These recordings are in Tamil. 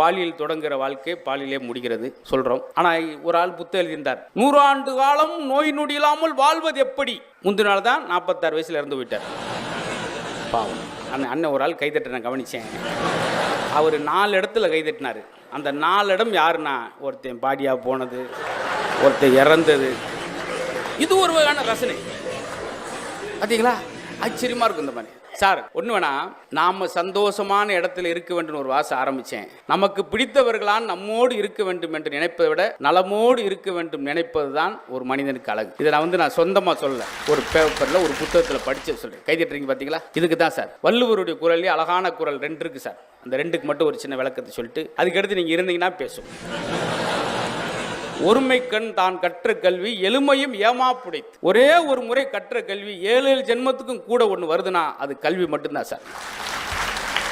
பாலியல் தொடங்குகிற வாழ்க்கை பாலியலே முடிகிறது சொல்கிறோம். ஆனால் ஒரு ஆள் புத்தகம் எழுதியிருந்தார், 100 ஆண்டு காலம் நோய் நொடி இல்லாமல் வாழ்வது எப்படி. முந்தின நாள் தான் 46 வயசில் இறந்து போயிட்டார். பாவம். அண்ணன் ஒரு ஆள் கைதட்ட நான் கவனித்தேன். அவர் 4 இடத்துல கைதட்டினார். அந்த 4 இடம் யாருன்னா, ஒருத்தன் பாடியாக போனது, ஒருத்தன் இறந்தது. இது ஒரு வகையான ரசனை பார்த்தீங்களா? ஆச்சரியமாக இருக்கும் இந்த மாதிரி. சார் ஒன்று வேணா, நாம் சந்தோஷமான இடத்துல இருக்க வேண்டும் ஒரு வாசம் ஆரம்பித்தேன். நமக்கு பிடித்தவர்களால் நம்மோடு இருக்க வேண்டும் என்று நினைப்பதை விட நலமோடு இருக்க வேண்டும் நினைப்பது தான் ஒரு மனிதனுக்கு அழகு. இதை நான் சொந்தமாக சொல்லலை, ஒரு பேப்பரில் ஒரு புத்தகத்தில் படித்து சொல்கிறேன். கைதட்டுறீங்க பார்த்தீங்களா? இதுக்கு தான் சார் வள்ளுவருடைய குரல்லே அழகான குரல் 2 இருக்குது சார். அந்த 2க்கு மட்டும் ஒரு சின்ன விளக்கத்தை சொல்லிட்டு அதுக்கடுத்து நீங்கள் இருந்தீங்கன்னா பேசும். ஒருமை கண் தான் கற்ற கல்வி எளிமையும் ஏமாப்புடைத்து. ஒரே ஒரு முறை கற்ற கல்வி 7 ஜென்மத்துக்கும் கூட ஒன்று வருதுன்னா அது கல்வி மட்டும்தான் சார்.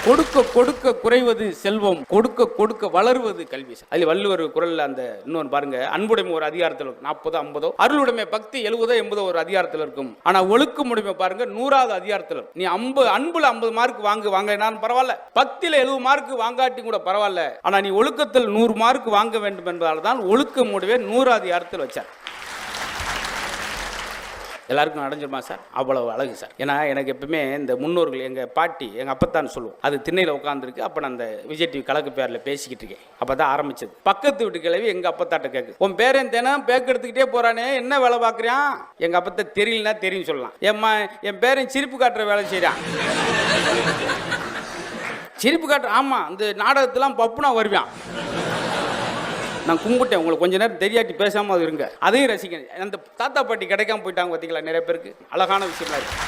கொடுக்க கொடுக்க குறைவது செல்வம், கொடுக்க கொடுக்க வளருவது கல்வி. அதில் வள்ளுவர் குரல்ல அந்த இன்னொன்று பாருங்க, அன்புடைமை ஒரு அதிகாரத்தில் இருக்கும் 40 50, அருளுடைமை பக்தி 70 80 ஒரு அதிகாரத்தில் இருக்கும். ஆனா ஒழுக்கமுடைமை பாருங்க 100வது அதிகாரத்தில். நீ அன்புல 50 மார்க் வாங்கினாலும் பரவாயில்ல, பக்தியில 70 மார்க் வாங்காட்டி கூட பரவாயில்ல, ஆனா நீ ஒழுக்கத்தில் 100 மார்க் வாங்க வேண்டும் என்பதால் தான் ஒழுக்கமுடைமை 100வது அதிகாரத்தில் வச்சார். எல்லாருக்கும் அடைஞ்சிருமா சார்? அவ்வளவு அழகு சார். ஏன்னா எனக்கு எப்பவுமே இந்த முன்னோர்கள், எங்கள் பாட்டி எங்கள் அப்பத்தான் சொல்லுவோம், அது திண்ணையில் உட்காந்துருக்கு. அப்போ நான் அந்த விஜய் டிவி கலக்கு பேரில் பேசிக்கிட்டு இருக்கேன். அப்போ தான் ஆரம்பிச்சது. பக்கத்து வீட்டு கிழவி எங்கள் அப்பத்தாட்ட கேட்கு, உன் பேரன் தினம் பேக்கு எடுத்துக்கிட்டே போகிறானே, என்ன வேலை பார்க்குறான்? எங்கள் அப்பத்தை தெரியலனா தெரியும் சொல்லலாம். என் பேரன் சிரிப்பு காட்டுற வேலை செய்கிறான். சிரிப்பு காட்டுற, ஆமாம், இந்த நாடகத்தெல்லாம் பப்புனா வருவான். நான் கும்பிட்டேன், உங்களுக்கு கொஞ்ச நேரம் தெரியாட்டி பேசாமல் இருங்க, அதையும் ரசிக்கணும். அந்த தாத்தா பாட்டி கிடைக்காம போயிட்டாங்க பார்த்தீங்களா, நிறைய பேருக்கு. அழகான விஷயமா இருக்கு.